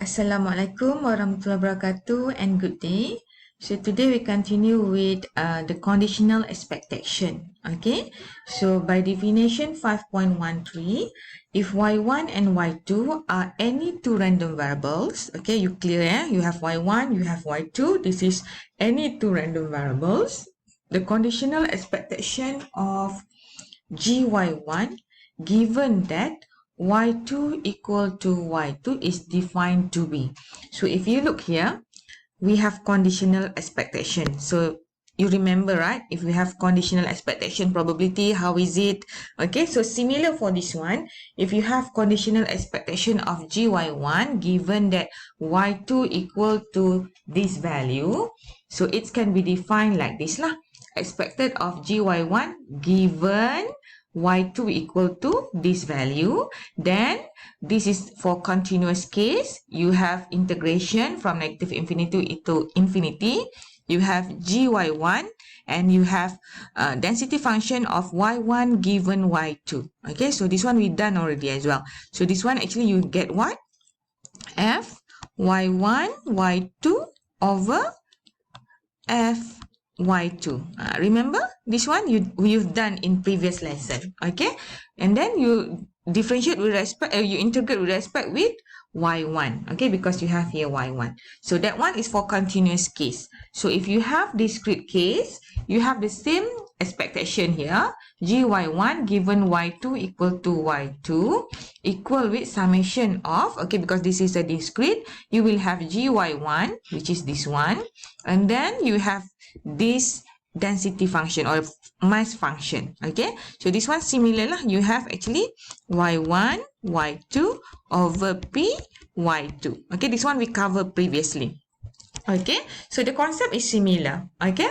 Assalamualaikum warahmatullahi wabarakatuh and good day. So today we continue with the conditional expectation. Okay. So by definition 5.13, if y1 and y2 are any two random variables, okay, you clear, you have y1, you have y2, this is any two random variables. The conditional expectation of gy1 given that y2 equal to y2 is defined to be. So if you look here, we have conditional expectation. So you remember, right? If we have conditional expectation probability, how is it? Okay, so similar for this one. If you have conditional expectation of gy1 given that y2 equal to this value, so it can be defined like this lah. Expected of gy1 given y2 equal to this value, then this is for continuous case. You have integration from negative infinity to infinity. You have gy1 and you have density function of y1 given y2. Okay, so this one we done already as well. So this one actually you get what? F y1 y2 over F y2. Remember this one you've done in previous lesson. Okay, and then you differentiate with respect, you integrate with respect with y1. Okay, because you have here y1. So that one is for continuous case. So if you have discrete case, you have the same expectation here. gy1 given y2 equal to y2 equal with summation of, okay, because this is a discrete, you will have gy1, which is this one, and then you have this density function or mass function. Okay, so this one similar lah. You have actually y1 y2 over p y2. Okay, this one we covered previously. Okay, so the concept is similar. Okay,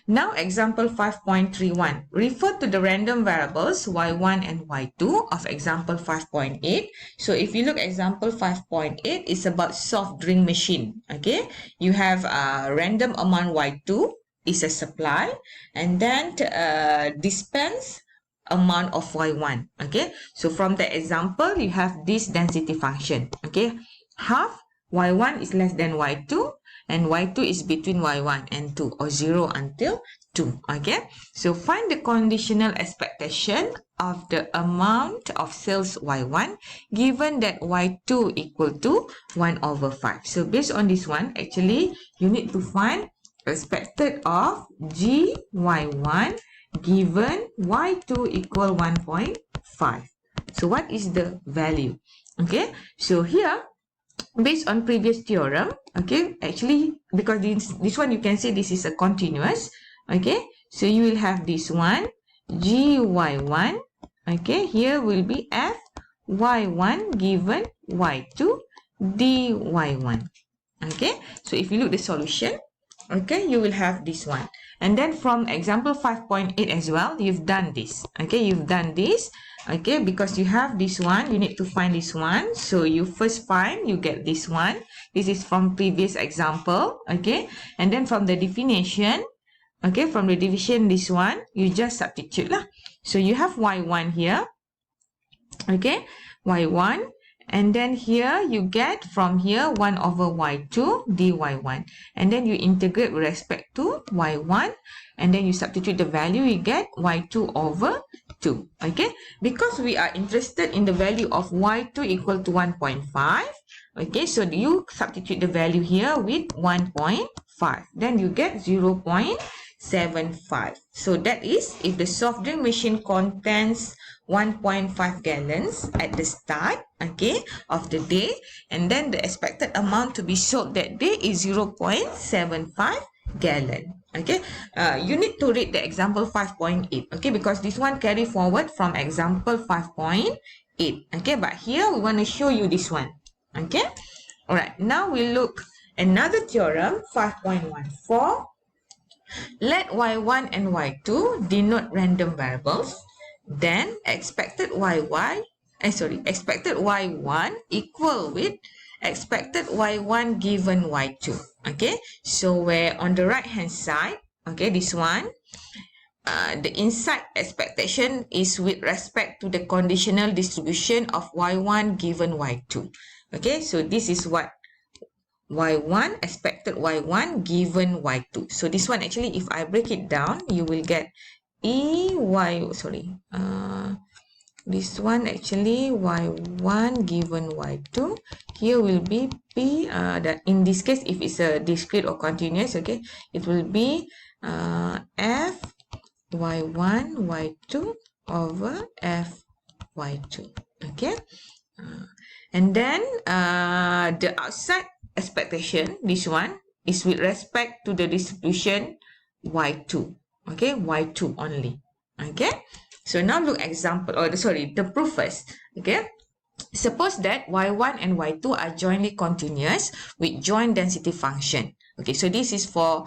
now example 5.31, refer to the random variables y1 and y2 of example 5.8. So if you look example 5.8, it's about soft drink machine. Okay, you have a random amount y2 is a supply, and then dispense amount of y1. Okay, so from the example you have this density function. Okay, half y1 is less than y2 and y2 is between y1 and 2, or 0 until 2. Okay, so find the conditional expectation of the amount of sales y1 given that y2 equal to 1 over 5. So based on this one, actually you need to find expected of gy1 given y2 equal 1.5. So what is the value? Okay, so here based on previous theorem, okay, actually because this one you can say this is a continuous. Okay, so you will have this one gy1. Okay, here will be f y1 given y2 dy1. Okay, so if you look the solution, okay, you will have this one. And then from example 5.8 as well, you've done this. Okay, you've done this. Okay, because you have this one, you need to find this one. So you first find, you get this one. This is from previous example. Okay, and then from the definition, okay, from the division, this one, you just substitute lah. So you have y1 here. Okay, y1. And then here you get from here 1 over y2 dy1. And then you integrate with respect to y1. And then you substitute the value, you get y2 over 2. Okay, because we are interested in the value of y2 equal to 1.5. Okay, so you substitute the value here with 1.5. Then you get 0.75. So that is if the soft drink machine contains 1.5 gallons at the start, okay, of the day, and then the expected amount to be sold that day is 0.75 gallon. Okay, you need to read the example 5.8. Okay, because this one carry forward from example 5.8. Okay, but here we want to show you this one. Okay, all right, now we look another theorem 5.14. Let y1 and y2 denote random variables. Then expected expected y1 equal with expected y1 given y2. Okay, so where on the right hand side, okay, this one, the inside expectation is with respect to the conditional distribution of y1 given y2. Okay, so this is what y1, expected y1 given y2. So this one actually, if I break it down, you will get this one actually y1 given y2. Here will be p, that in this case, if it's a discrete or continuous, okay, it will be f y1 y2 over f y2, okay. And then the outside expectation, this one is with respect to the distribution y2, okay, y2 only, okay. So now look example, the proof first, okay. Suppose that y1 and y2 are jointly continuous with joint density function. Okay, so this is for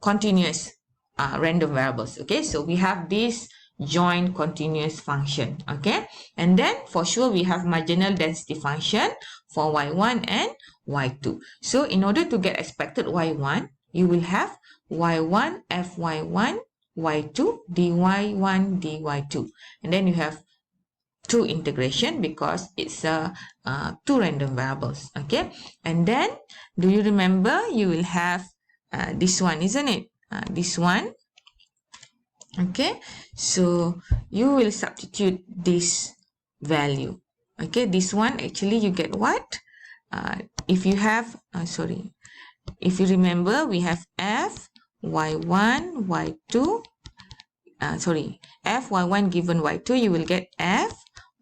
continuous random variables. Okay, so we have this joint continuous function. Okay, and then for sure we have marginal density function for y1 and y2. So in order to get expected y1, you will have y1 fy1 y2 dy1 dy2, and then you have two integration because it's two random variables. Okay, and then do you remember you will have this one, isn't it? This one. Okay, so you will substitute this value. Okay, this one actually you get what? If you have if you remember, we have f y1 y2 f y1 given y2, you will get f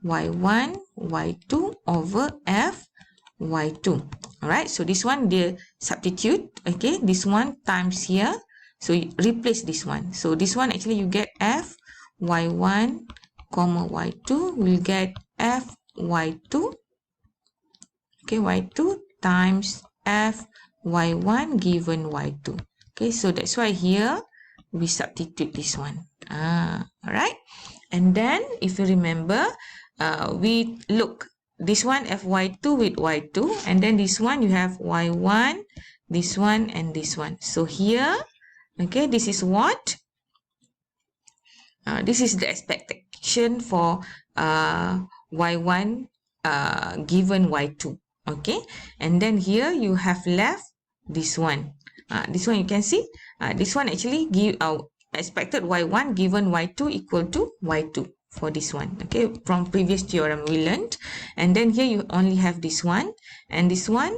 y1 y2 over f y2. All right, so this one they substitute. Okay, this one times here, so you replace this one. So this one actually you get f y1 comma y2 will get f y2, okay, y2 times f y1 given y2. Okay, so that's why here we substitute this one. All right, and then if you remember, we look this one fy2 with y2, and then this one you have y1, this one, and this one. So here, okay, this is what? This is the expectation for y1 given y2. Okay, and then here you have left this one. This one you can see. This one actually give expected y1 given y2 equal to y2 for this one. Okay, from previous theorem we learned. And then here you only have this one, and this one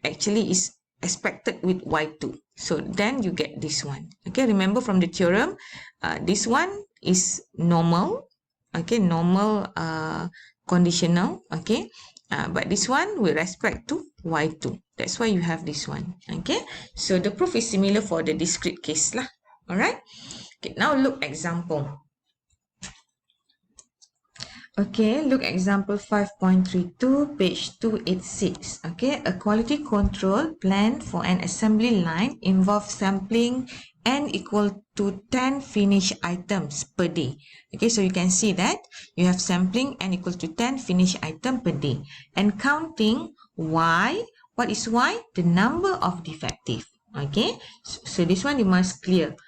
actually is expected with y2. So then you get this one. Okay, remember from the theorem, this one is normal. Okay, normal conditional. Okay, but this one with respect to y2. That's why you have this one. Okay, so the proof is similar for the discrete case lah. All right. Okay, now look example. Okay, look example 5.32, page 286. Okay, a quality control plan for an assembly line involves sampling n equal to 10 finished items per day. Okay, so you can see that you have sampling n equal to 10 finished items per day, and counting y. What is y? The number of defective. Okay, so this one you must clear.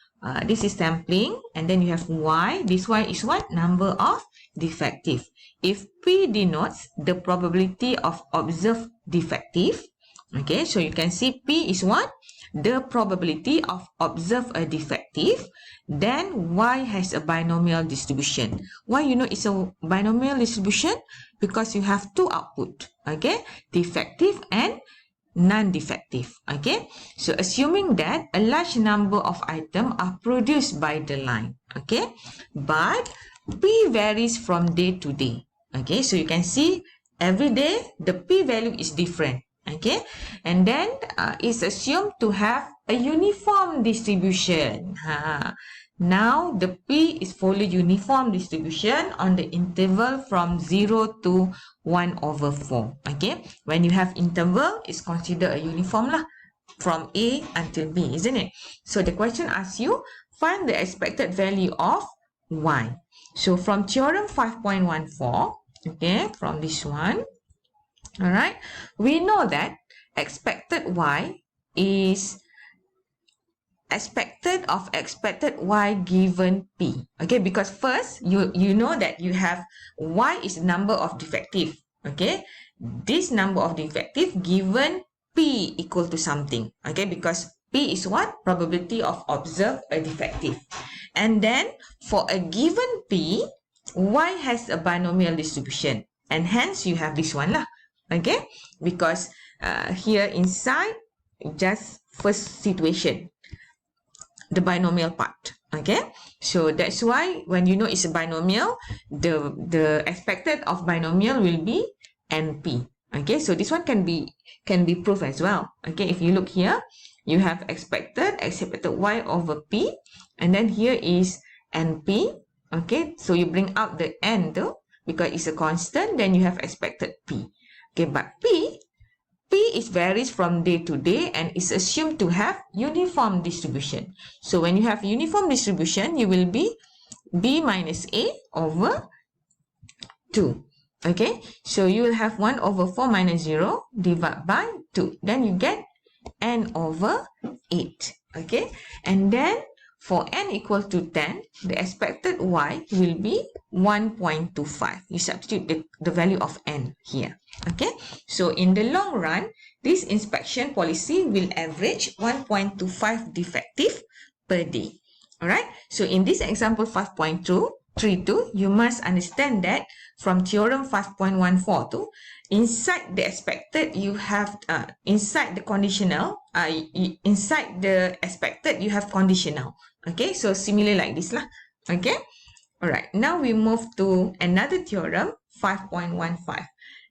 This is sampling, and then you have y. This y is what? Number of defective. If P denotes the probability of observed defective, okay, so you can see P is what? The probability of observed a defective, then Y has a binomial distribution. Why you know it's a binomial distribution? Because you have two output, okay, defective and non-defective. Okay, so assuming that a large number of items are produced by the line, okay, but P varies from day to day. Okay, so you can see every day the P value is different. Okay, and then it's assumed to have a uniform distribution. Now the P is follow uniform distribution on the interval from 0 to 1 over 4. Okay, when you have interval, it's considered a uniform lah, from A until B, isn't it? So the question asks you, find the expected value of Y. So from theorem 5.14, okay, from this one, all right, we know that expected Y is expected Y given P. Okay, because first you know that you have Y is number of defective. Okay, this number of defective given P equal to something, okay, because P is what? Probability of observe a defective. And then for a given P, Y has a binomial distribution, and hence you have this one lah, okay, because here inside just first situation, the binomial part, okay. So that's why when you know it's a binomial, the expected of binomial will be NP. Okay, so this one can be proved as well. Okay, if you look here, you have expected Y over P, and then here is NP. Okay, so you bring out the N though, because it's a constant, then you have expected P. Okay, but P is varies from day to day and is assumed to have uniform distribution. So when you have uniform distribution, you will be B minus A over 2. Okay, so you will have 1 over 4 minus 0 divided by 2. Then you get N over 8. Okay, and then for N equal to 10, the expected Y will be 1.25. You substitute the value of N here. Okay, so in the long run, this inspection policy will average 1.25 defective per day. Alright, so in this example 5.32, you must understand that from theorem 5.14 inside the expected you have inside the conditional, inside the expected you have conditional. Okay, so similar like this lah. Okay, alright, now we move to another theorem 5.15.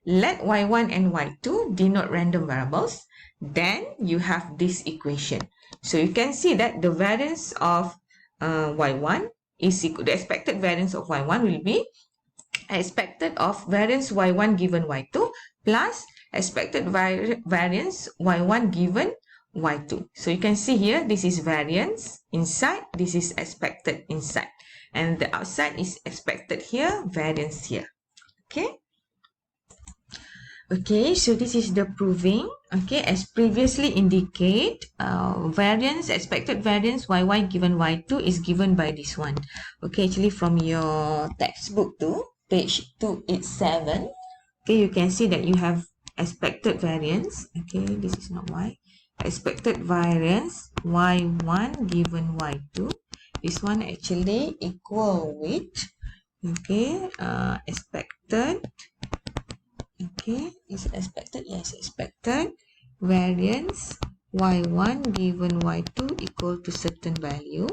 Let y1 and y2 denote random variables, then you have this equation. So you can see that the variance of y1 is equal, the expected variance of y1 will be expected of variance y1 given y2 plus expected variance y1 given y2. So you can see here, this is variance inside, this is expected inside, and the outside is expected here, variance here. Okay. Okay, so this is the proving. Okay, as previously indicate, variance, expected variance y1 given y2 is given by this one. Okay, actually from your textbook too, page 287. Okay, you can see that you have expected variance. Okay, this is not y. Expected variance y1 given y2. This one actually equal with, okay, expected. Okay, is it expected? Yes, expected variance y1 given y2 equal to certain value.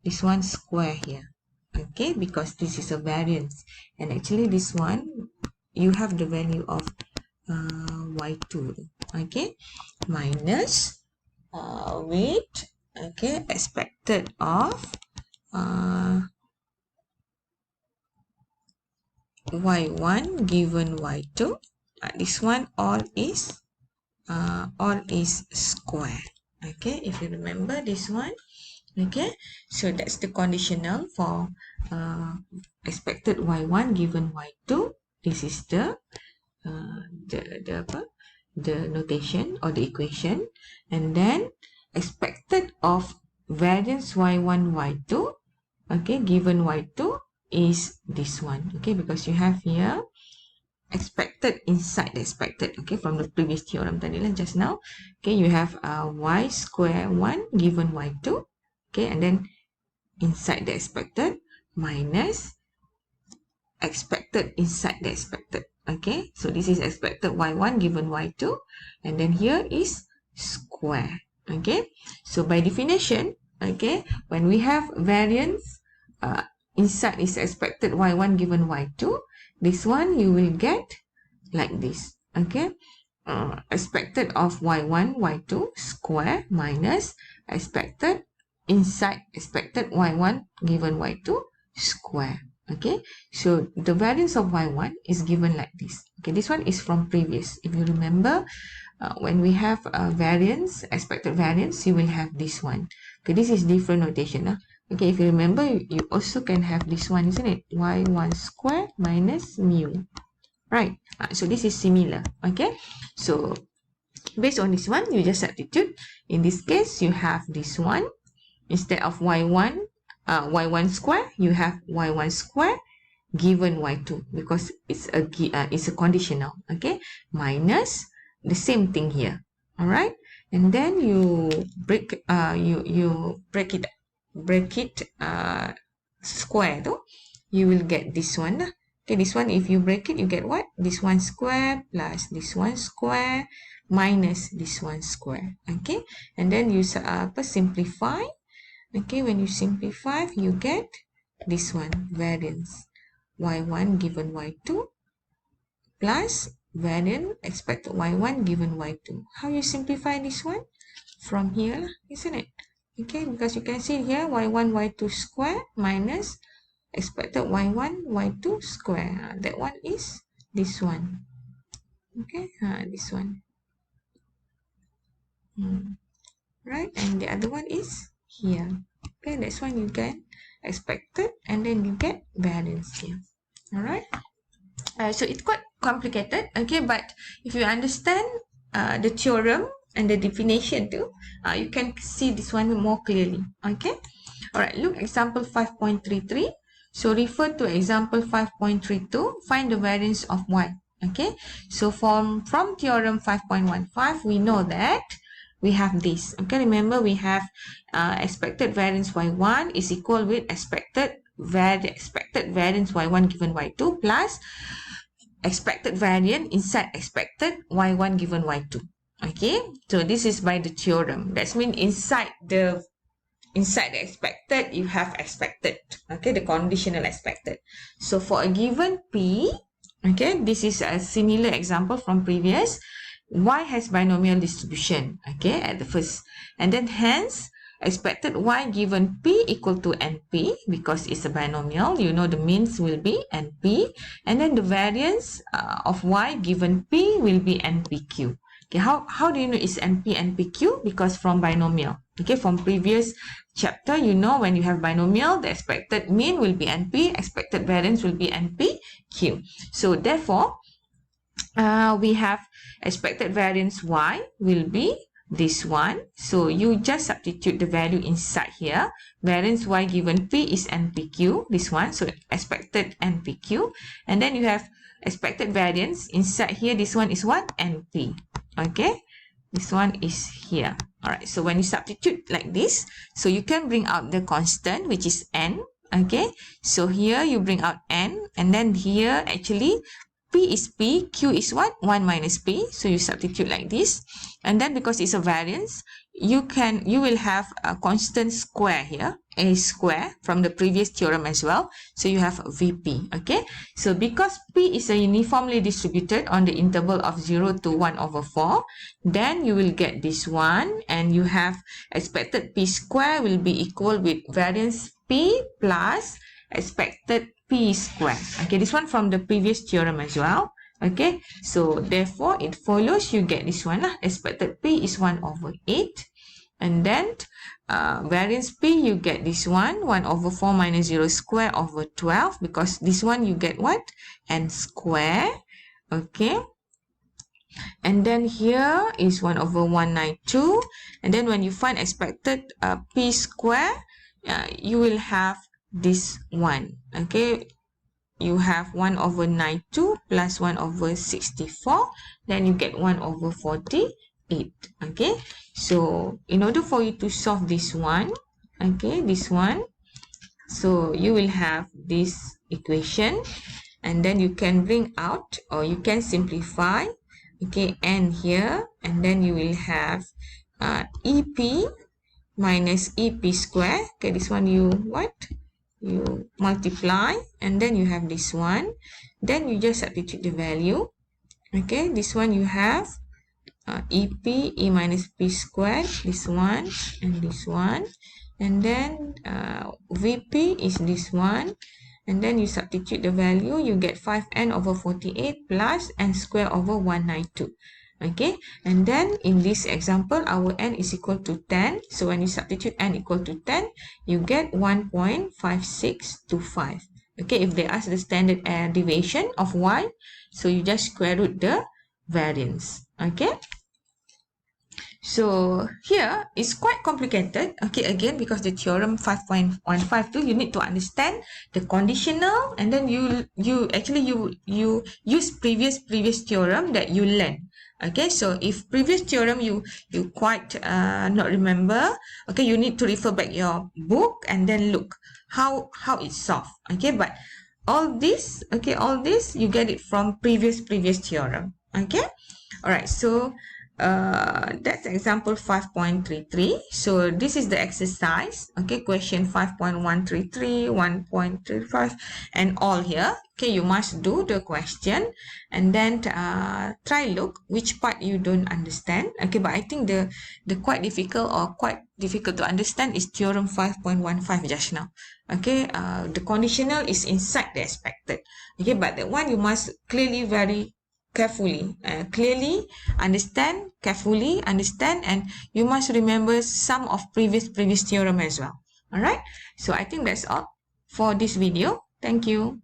This one square here. Okay, because this is a variance, and actually this one you have the value of y2. Okay, minus with, okay, expected of y1 given y2. This one all is square. Okay, if you remember this one. Okay, so that's the conditional for expected y1 given y2. This is the notation or the equation, and then expected of variance y1 y2, okay, given y2 is this one. Okay, because you have here expected inside the expected. Okay, from the previous theorem tadi lah just now. Okay, you have y square 1 given y2. Okay, and then inside the expected minus expected inside the expected. Okay, so this is expected y1 given y2, and then here is square. Okay, so by definition, okay, when we have variance inside is expected y1 given y2, this one you will get like this. Okay, expected of y1 y2 square minus expected inside expected y1 given y2 square. Okay, so the variance of y1 is given like this. Okay, this one is from previous. If you remember, when we have variance, expected variance, you will have this one. Okay, this is different notation. Okay, if you remember, you also can have this one, isn't it? y1 square minus mu. Right, so this is similar. Okay, so based on this one, you just substitute. In this case, you have this one. Instead of y1 square, you have y1 square given y2, because it's a conditional. Okay, minus the same thing here. All right, and then you break it square tu, you will get this one lah. Okay, this one if you break it, you get what? This one square plus this one square minus this one square. Okay, and then you simplify. Okay, when you simplify, you get this one, variance y1 given y2 plus variance expected y1 given y2. How you simplify this one? From here, isn't it? Okay, because you can see here y1 y2 square minus expected y1 y2 square. That one is this one. Okay, this one. Right, and the other one is here. Okay, that's one you get expected, and then you get variance here. All right. So it's quite complicated. Okay, but if you understand the theorem and the definition too, you can see this one more clearly. Okay. All right. Look, example 5.33. So refer to example 5.32. Find the variance of y. Okay. So from theorem 5.15, we know that we have this. Okay, remember we have expected variance y1 is equal with expected variance y1 given y2 plus expected variance inside expected y1 given y2. Okay, so this is by the theorem. That means inside the expected you have expected. Okay, the conditional expected. So for a given p, okay, this is a similar example from previous. Y has binomial distribution, okay, at the first, and then hence expected y given p equal to np, because it's a binomial, you know the means will be np, and then the variance of y given p will be npq. Okay, how do you know it's npq? Because from binomial. Okay, from previous chapter, you know when you have binomial, the expected mean will be np, expected variance will be npq. So therefore we have expected variance y will be this one. So you just substitute the value inside here. Variance y given p is npq, this one. So expected npq. And then you have expected variance inside here. This one is what? Np. Okay. This one is here. Alright. So when you substitute like this, so you can bring out the constant, which is n. Okay. So here you bring out n. And then here actually P is P, Q is what? 1 minus P. So you substitute like this. And then because it's a variance, you will have a constant square here, a square from the previous theorem as well. So you have VP, okay? So because P is a uniformly distributed on the interval of 0 to 1 over 4, then you will get this one, and you have expected P square will be equal with variance P plus expected P square. Okay, this one from the previous theorem as well. Okay, so therefore it follows you get this one lah. Expected P is 1 over 8, and then variance P you get this one, 1 over 4 minus 0 square over 12, because this one you get what? N square. Okay, and then here is 1 over 192, and then when you find expected P square, you will have this one. Okay, you have 1 over 92 plus 1 over 64, then you get 1 over 48. Okay, so in order for you to solve this one, okay, this one, so you will have this equation, and then you can bring out, or you can simplify, okay, n here, and then you will have EP minus EP square. Okay, this one you what? You multiply, and then you have this one, then you just substitute the value. Okay, this one you have EP, E minus P squared, this one and this one, and then VP is this one, and then you substitute the value, you get 5n over 48 plus n square over 192. Okay, and then in this example our n is equal to 10, so when you substitute n equal to 10, you get 1.5625. okay, if they ask the standard deviation of y, so you just square root the variance. Okay, so here is quite complicated. Okay, again, because the theorem 5.152, you need to understand the conditional, and then you use previous theorem that you learn. Okay, so if previous theorem you quite not remember, okay, you need to refer back your book and then look how it's solved. Okay, but all this, okay, all this you get it from previous theorem. Okay, all right, so that's example 5.33. So this is the exercise. Okay, question 5.133, 1.35 and all here. Okay, you must do the question and then try look which part you don't understand. Okay, but I think the quite difficult to understand is theorem 5.15 just now. Okay, the conditional is inside the expected. Okay, but that one you must clearly carefully understand, and you must remember some of previous theorem as well. All right, so I think that's all for this video. Thank you.